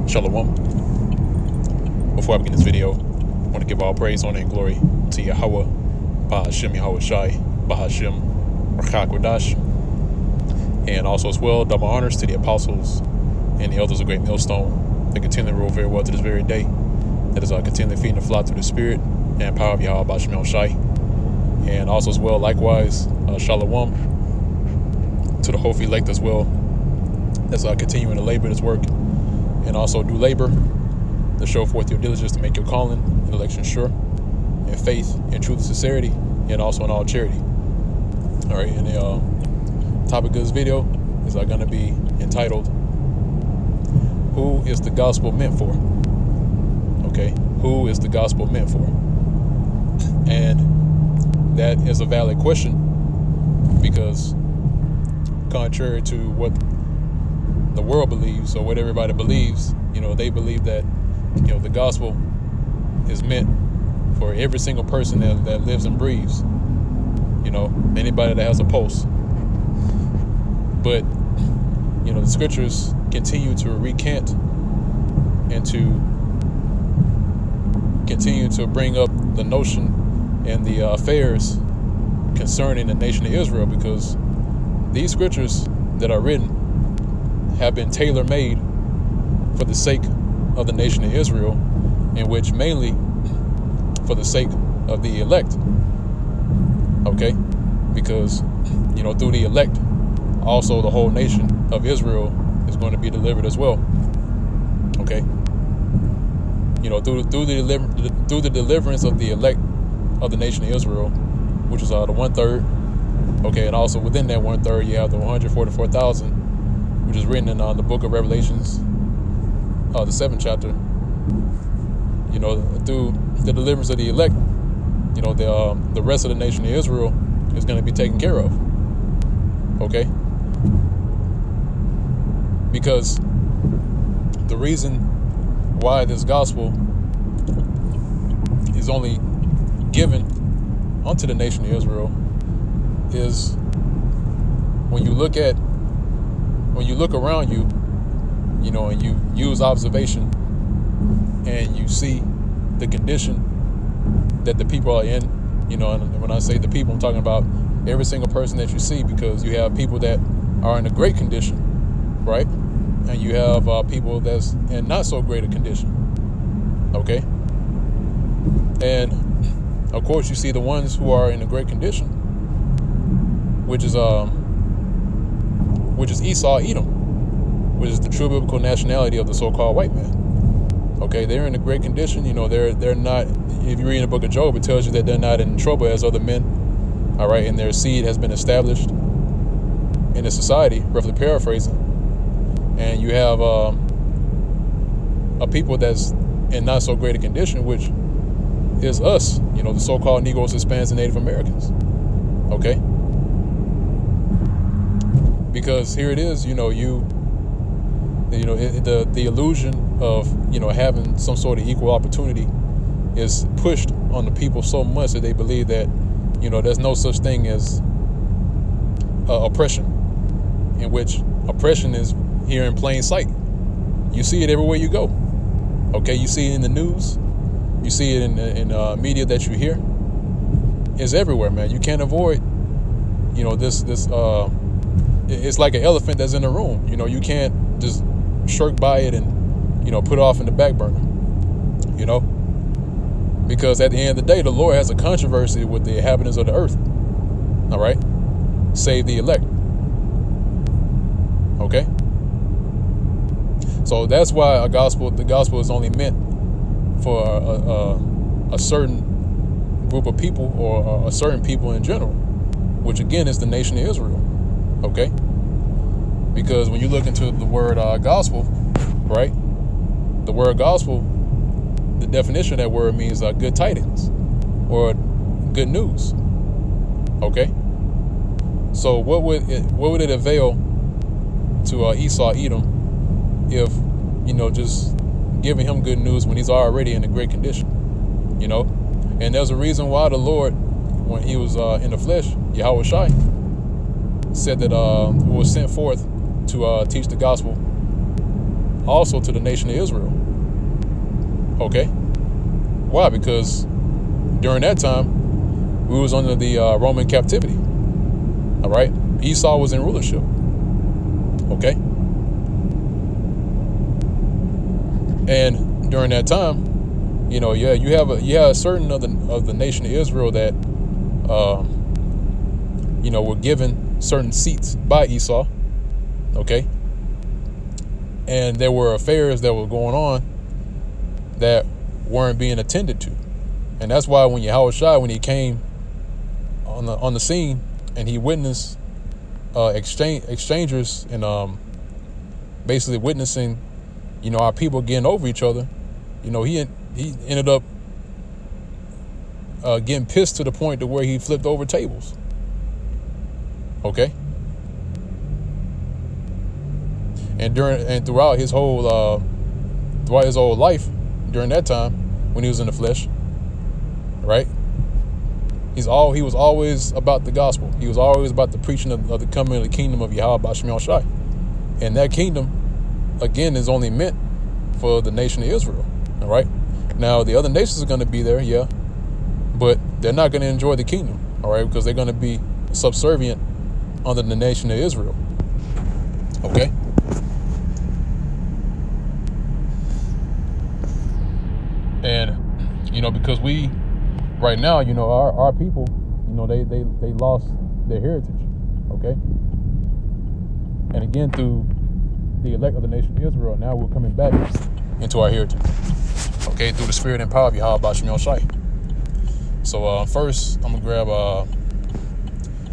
Shalom. Before I begin this video, I want to give all praise, honor, and glory to Yahweh, Bahashem Yahweh Shai, Bahashem Rachak Wadash, and also as well, double honors to the apostles and the elders of Great Millstone that continually rule very well to this very day. That is continually feeding the flock through the spirit and power of Yahweh Bahashem Yahweh Shai. And also as well, likewise, Shalom to the whole elect as well, that's continuing to labor this work and also do labor to show forth your diligence to make your calling and election sure, in faith, in truth and sincerity, and also in all charity. All right, and the topic of this video is going to be entitled, Who is the Gospel Meant For? Okay, who is the gospel meant for? And that is a valid question, because contrary to what the world believes, or what everybody believes, they believe that, the gospel is meant for every single person that lives and breathes, anybody that has a pulse. But, the scriptures continue to recant and to continue to bring up the notion and the affairs concerning the nation of Israel, because these scriptures that are written have been tailor-made for the sake of the nation of Israel, in which mainly for the sake of the elect. Okay? Because, through the elect, also the whole nation of Israel is going to be delivered as well. Okay? Through the deliverance of the elect of the nation of Israel, which is the 1/3. Okay, and also within that 1/3, you have the 144,000, which is written in the book of Revelations, the 7th chapter. Through the deliverance of the elect, the rest of the nation of Israel is going to be taken care of. Okay? Because the reason why this gospel is only given unto the nation of Israel is when you look around you, and you use observation and you see the condition that the people are in, and when I say the people, I'm talking about every single person that you see, because you have people that are in a great condition, right? And you have people that's in not so great a condition, okay? And of course, you see the ones who are in a great condition, which is Esau, Edom, which is the true biblical nationality of the so-called white man. Okay, they're in a great condition. They're not. If you read in the book of Job, it tells you that they're not in trouble as other men. All right, and their seed has been established in the society, roughly paraphrasing. And you have a people that's in not so great a condition, which is us, the so-called Negroes, Hispanics, and Native Americans. Okay? Because here it is, the illusion of, having some sort of equal opportunity is pushed on the people so much that they believe that, there's no such thing as oppression, in which oppression is here in plain sight. You see it everywhere you go. Okay, you see it in the news. You see it in media that you hear. It's everywhere, man. You can't avoid, this. It's like an elephant that's in the room. You can't just shirk by it and, put it off in the back burner. Because at the end of the day, the Lord has a controversy with the inhabitants of the earth. All right, save the elect. Okay. So that's why the gospel is only meant for a certain group of people, or a certain people in general, which again is the nation of Israel. Okay? Because when you look into the word gospel, right? The word gospel, the definition of that word means good tidings or good news. Okay? So what would it avail to Esau, Edom, if, just giving him good news when he's already in a great condition, And there's a reason why the Lord, when he was in the flesh, Yahweh Shai, said that was sent forth to teach the gospel also to the nation of Israel. Okay? Why? Because during that time, we was under the Roman captivity. All right? Esau was in rulership. Okay? And during that time, you have a certain of the nation of Israel that, were given certain seats by Esau. Okay? And there were affairs that were going on that weren't being attended to. And that's why when Yahushua, when he came on the scene and he witnessed exchangers and basically witnessing, our people getting over each other, he ended up getting pissed to the point to where he flipped over tables. Okay? And throughout his whole life, during that time when he was in the flesh, right? He was always about the gospel. He was always about the preaching of the coming of the kingdom of Yahweh B'Shem Yahushai. And that kingdom, again, is only meant for the nation of Israel. All right. Now the other nations are going to be there, yeah, but they're not going to enjoy the kingdom. All right, because they're going to be subservient under the nation of Israel. Okay. And, because we, right now, our people, they lost their heritage, okay? And again, through the elect of the nation of Israel, now we're coming back into our heritage, okay, through the spirit and power of Yahweh B'Shem Yahushai. So first, I'm going to grab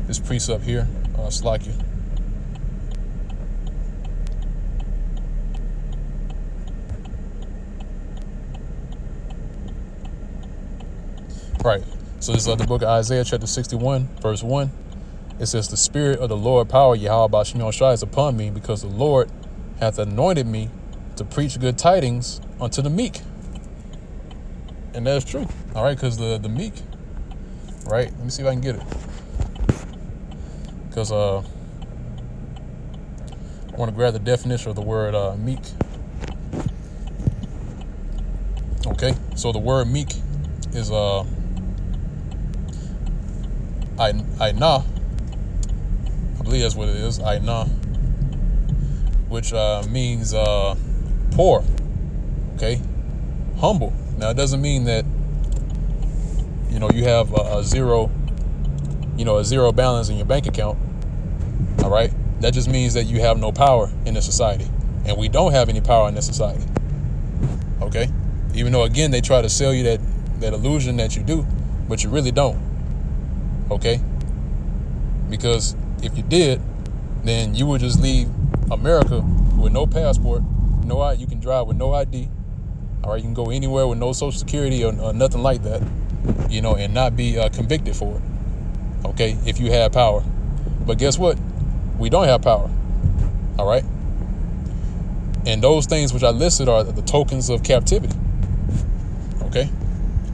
this precept here, Slakia. Right. So this is the book of Isaiah, chapter 61, verse 1. It says, the spirit of the Lord power, Yahweh B'Shem Yahushai, is upon me, because the Lord hath anointed me to preach good tidings unto the meek. And that's true. All right, because the meek, right? Let me see if I can get it. Because I want to grab the definition of the word meek. Okay, so the word meek is Ainah, I believe that's what it is, Ainah, which means poor, okay, humble. Now it doesn't mean that you have a zero balance in your bank account. All right, that just means that you have no power in this society, and we don't have any power in this society. Okay, even though again they try to sell you that illusion that you do, but you really don't. Okay? Because if you did, then you would just leave America with no passport, you can drive with no ID. All right, you can go anywhere with no social security or nothing like that, and not be convicted for it. Okay? If you had power. But guess what? We don't have power. All right? And those things which I listed are the tokens of captivity. Okay?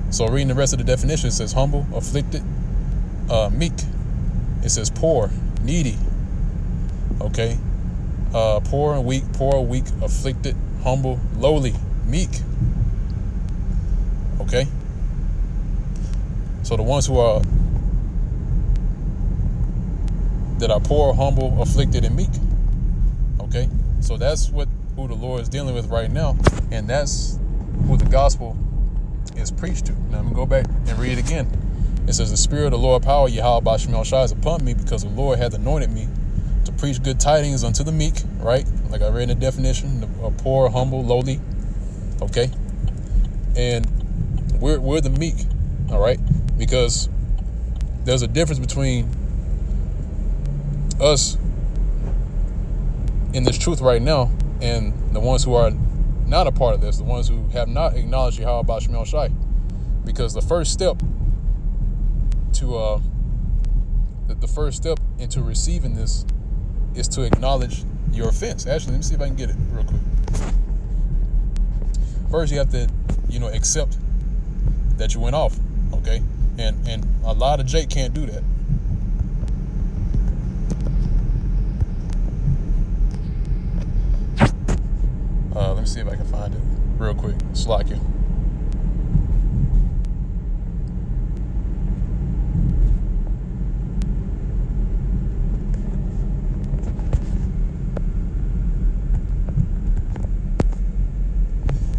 So reading the rest of the definition, it says humble, afflicted, meek. It says poor, needy. Okay? Poor, weak, afflicted, humble, lowly, meek. Okay? So the ones who are poor, humble, afflicted, and meek. Okay? So that's who the Lord is dealing with right now. And that's who the gospel is preached to. Now I'm going to go back and read it again. It says, the spirit of the Lord power, Yahweh B'Shem Yahushai, is upon me, because the Lord hath anointed me to preach good tidings unto the meek, right? Like I read in the definition, the poor, humble, lowly. Okay? And we're the meek, all right? Because there's a difference between us in this truth right now and the ones who are not a part of this, the ones who have not acknowledged Yahweh B'Shem Yahushai. Because the first step into receiving this is to acknowledge your offense. Actually, let me see if I can get it real quick. First, you have to, accept that you went off, okay? And a lot of Jake can't do that. Let me see if I can find it real quick. Slakia.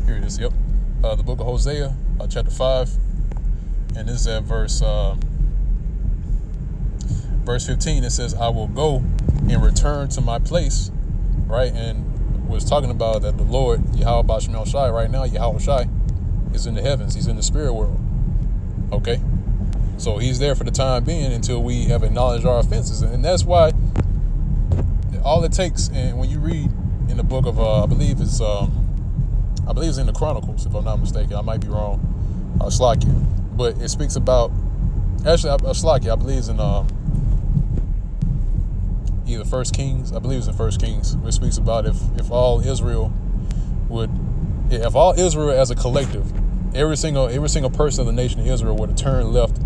Here it is. Yep. The book of Hosea, chapter 5, and this is at verse 15. It says, "I will go and return to my place," right? And was talking about that the Lord, Yahweh Bashem El Shai, right now, Yahweh Shai, is in the heavens. He's in the spirit world. Okay? So he's there for the time being until we have acknowledged our offenses. And that's why all it takes, and when you read in the book of, I believe it's in the Chronicles, if I'm not mistaken. I might be wrong. Slakia. But it speaks about, actually, Slakia, I believe it's in either First Kings, I believe it's in First Kings, where it speaks about if all Israel as a collective, every single person of the nation of Israel were to turn left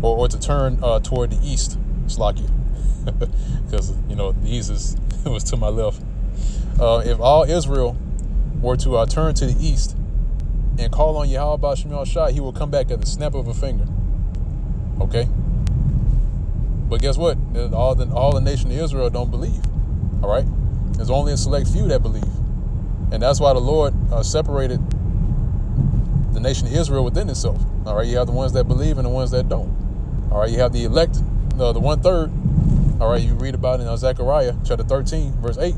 or to turn toward the east, Slakia, because the east was to my left. If all Israel were to turn to the east and call on Yahweh Bashem El Shai, he will come back at the snap of a finger. Okay? But guess what? All the nation of Israel don't believe. All right? There's only a select few that believe. And that's why the Lord separated the nation of Israel within itself. All right? You have the ones that believe and the ones that don't. All right? You have the elect, the 1/3. All right? You read about it in Zechariah chapter 13, verse 8.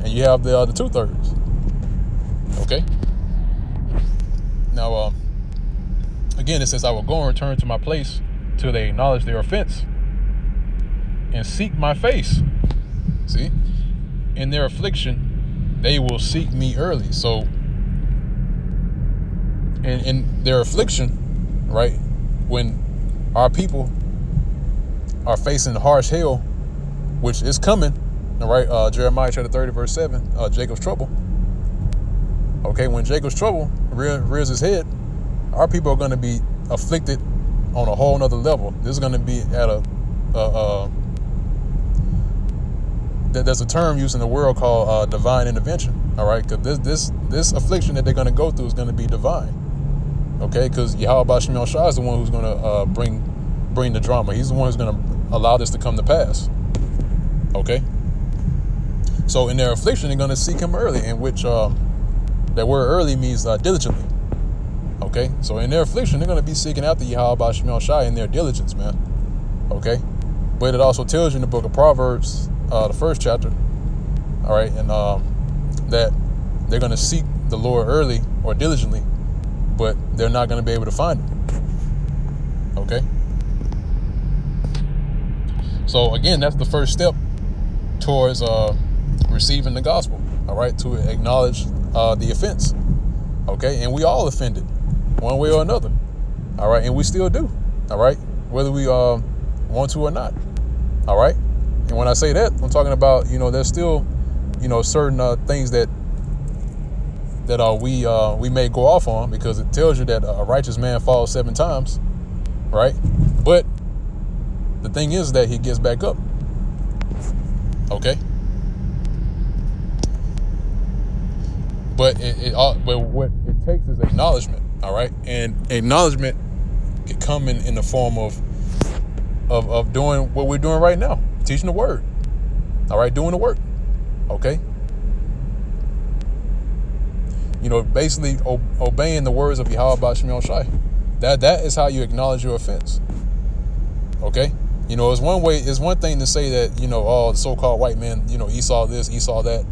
And you have the 2/3. Okay? Now, again, it says, "I will go and return to my place till they acknowledge their offense and seek my face." See? In their affliction, they will seek me early. So, in their affliction, right, when our people are facing harsh hell, which is coming, all right, Jeremiah chapter 30, verse 7, Jacob's trouble. Okay, when Jacob's trouble rears his head, our people are going to be afflicted on a whole nother level. This is going to be at there's a term used in the world called divine intervention. All right, because this affliction that they're going to go through is going to be divine. Okay, because Yahweh Bashem El Shai is the one who's going to bring the drama. He's the one who's going to allow this to come to pass. Okay, so in their affliction, they're going to seek him early, in which that word early means diligently. Okay, so in their affliction, they're going to be seeking after Yahweh Bashem El Shai in their diligence, man. Okay, but it also tells you in the book of Proverbs, the 1st chapter, all right, and that they're going to seek the Lord early or diligently, but they're not going to be able to find him. Okay, so again, that's the first step towards receiving the gospel. All right, to acknowledge the offense. Okay, and we all offended one way or another. All right, and we still do. All right, whether we want to or not. All right, and when I say that, I'm talking about, there's still, certain things that we may go off on, because it tells you that a righteous man falls 7 times, right? But the thing is that he gets back up. Okay. But what it takes is acknowledgement, all right? And acknowledgement can come in the form of doing what we're doing right now, teaching the word, all right, doing the work, okay? Basically obeying the words of Yahweh Bashem El Shai. That is how you acknowledge your offense, okay? It's one thing to say that, the so-called white man, Esau this, Esau that,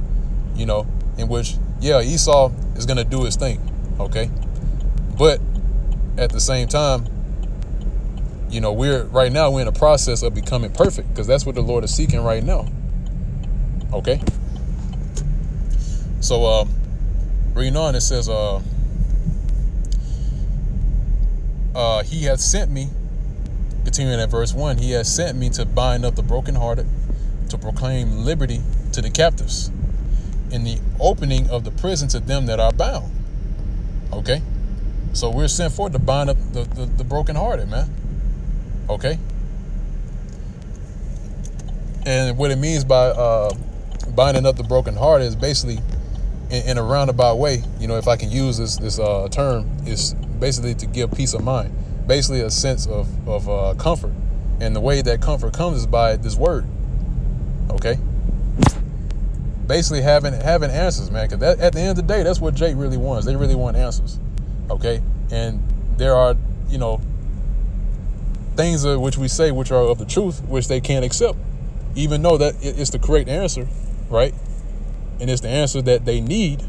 in which, yeah, Esau is going to do his thing, okay? But at the same time, we're in a process of becoming perfect, because that's what the Lord is seeking right now, okay? So, reading on, it says, he hath sent me, continuing at verse 1, he has sent me to bind up the brokenhearted, to proclaim liberty to the captives, in the opening of the prison to them that are bound. Okay, so we're sent forth to bind up the brokenhearted, man. Okay, and what it means by binding up the brokenhearted is basically in a roundabout way, you know, if I can use this term, is basically to give peace of mind, basically a sense of comfort. And the way that comfort comes is by this word, okay? Basically having answers, man, because at the end of the day, that's what Jake really wants. They really want answers, okay? And there are, you know, things which we say which are of the truth, which they can't accept, even though that it's the correct answer, right? And it's the answer that they need,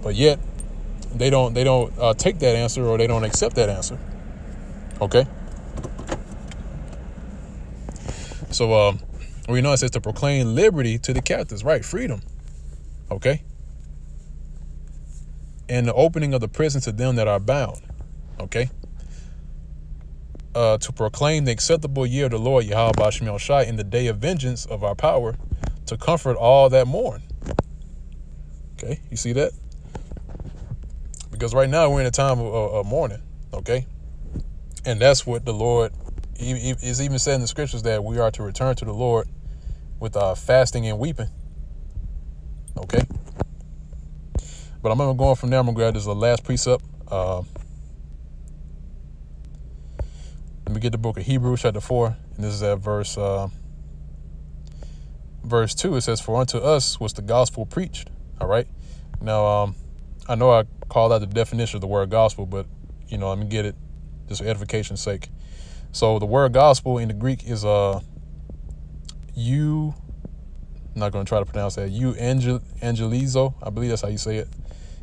but yet they don't take that answer, or they don't accept that answer, okay? So we know it says to proclaim liberty to the captives, right? Freedom, okay? And the opening of the prison to them that are bound, okay? To proclaim the acceptable year of the Lord Yahweh Ba'Shem Yahushai in the day of vengeance of our power, to comfort all that mourn. Okay, you see that? Because right now we're in a time of mourning, okay? And that's what the Lord is even said in the scriptures, that we are to return to the Lord with fasting and weeping, okay? But I'm going to go on from there. I'm going to grab this last precept. Let me get the book of Hebrews chapter 4, and this is at verse 2. It says, for unto us was the gospel preached. All right. Now, I know I called out the definition of the word gospel, but, you know, let me get it just for edification's sake. So the word gospel in the Greek is I'm not going to try to pronounce that, angelizo. I believe that's how you say it.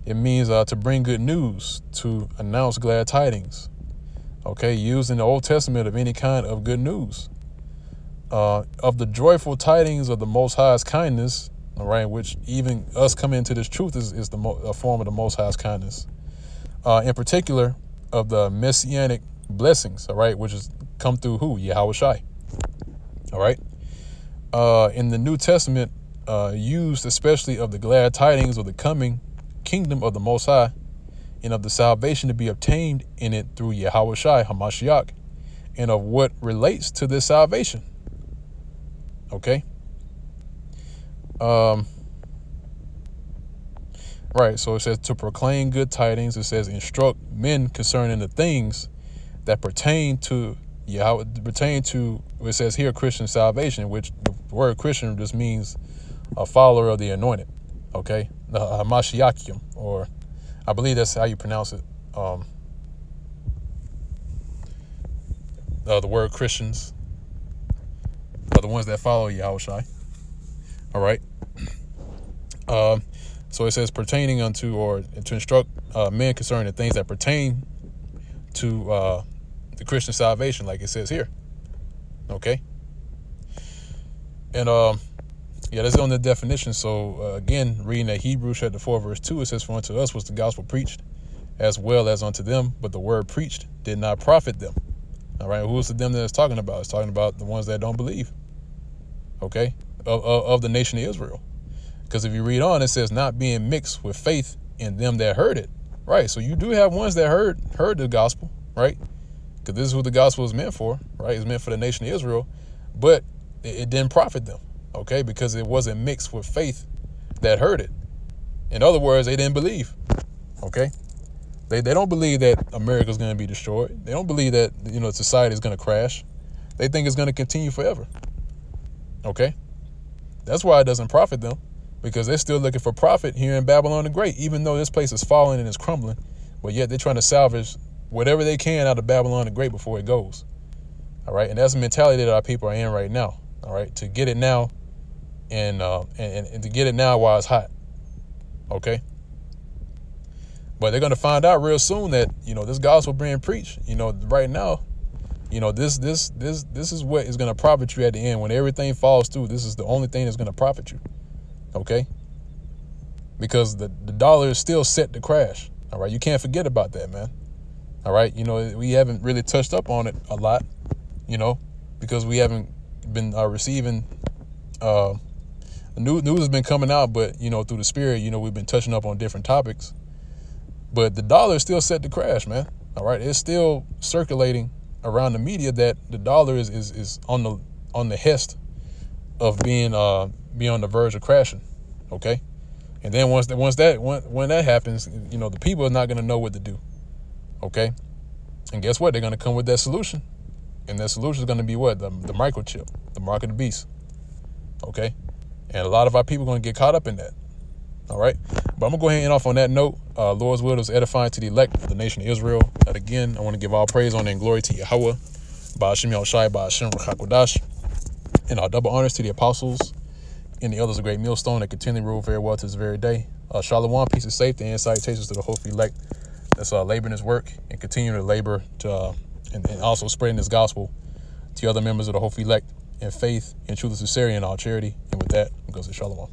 It means to bring good news, to announce glad tidings. Okay, used in the Old Testament of any kind of good news, of the joyful tidings of the Most High's kindness, all right, which even us coming into this truth is a form of the Most High's kindness. In particular, of the messianic blessings, all right, which is come through who? Yahushai. All right. In the New Testament, used especially of the glad tidings of the coming kingdom of the Most High, and of the salvation to be obtained in it through Yahushai HaMashiach, and of what relates to this salvation. Okay. Right. So it says to proclaim good tidings. It says instruct men concerning the things that pertain to Yahweh, it says here Christian salvation, which the word Christian just means a follower of the anointed. Okay. The HaMashiachim, or I believe that's how you pronounce it. The word Christians are the ones that follow Yahushai. All right. So it says pertaining unto, or to instruct men concerning the things that pertain to the Christian salvation, like it says here. Okay. And yeah, that's on the definition. So again, reading that Hebrews chapter 4 verse 2, it says, for unto us was the gospel preached, as well as unto them, but the word preached did not profit them. All right, who's the them that it's talking about? It's talking about the ones that don't believe. Okay, of the nation of Israel. Because if you read on, it says not being mixed with faith in them that heard it. Right, so you do have ones that heard the gospel, right? Because this is what the gospel is meant for, right? It's meant for the nation of Israel, but it didn't profit them. Okay, because it wasn't mixed with faith that heard it. In other words, they didn't believe. Okay, they don't believe that America's going to be destroyed. They don't believe that, you know, society is going to crash. They think it's going to continue forever. Okay, that's why it doesn't profit them, because they're still looking for profit here in Babylon the Great, even though this place is falling and is crumbling, but yet they're trying to salvage whatever they can out of Babylon the Great before it goes. All right, and that's the mentality that our people are in right now. All right, to get it now. And to get it now while it's hot. Okay. But they're going to find out real soon that, you know, this gospel being preached, you know, right now, you know, this is what is going to profit you at the end. When everything falls through, this is the only thing that's going to profit you. Okay. Because the dollar is still set to crash. All right. You can't forget about that, man. All right. You know, we haven't really touched up on it a lot, you know, because we haven't been receiving news has been coming out, but, you know, through the spirit, you know, we've been touching up on different topics. But the dollar is still set to crash, man. All right. It's still circulating around the media that the dollar is on the hest of being on the verge of crashing. Okay. And then when that happens, you know, the people are not going to know what to do. Okay? And guess what? They're going to come with that solution. And that solution is going to be what? The microchip, the mark of the beast. Okay? And a lot of our people are going to get caught up in that. All right? But I'm going to go ahead and end off on that note. Lord's will is edifying to the elect of the nation of Israel. And again, I want to give all praise, honor, and glory to Yahweh, Ba'ashem Yahushai, Ba'ashem Rachakodash, and our double honors to the apostles and the elders of Great Millstone that continue to rule very well to this very day. Shalom, peace and safety, and salutations to the whole elect that's laboring this work and continue to labor to and also spreading this gospel to other members of the whole elect in faith, in truth and sincerity, and all charity. And with that, I'm going to say shalom.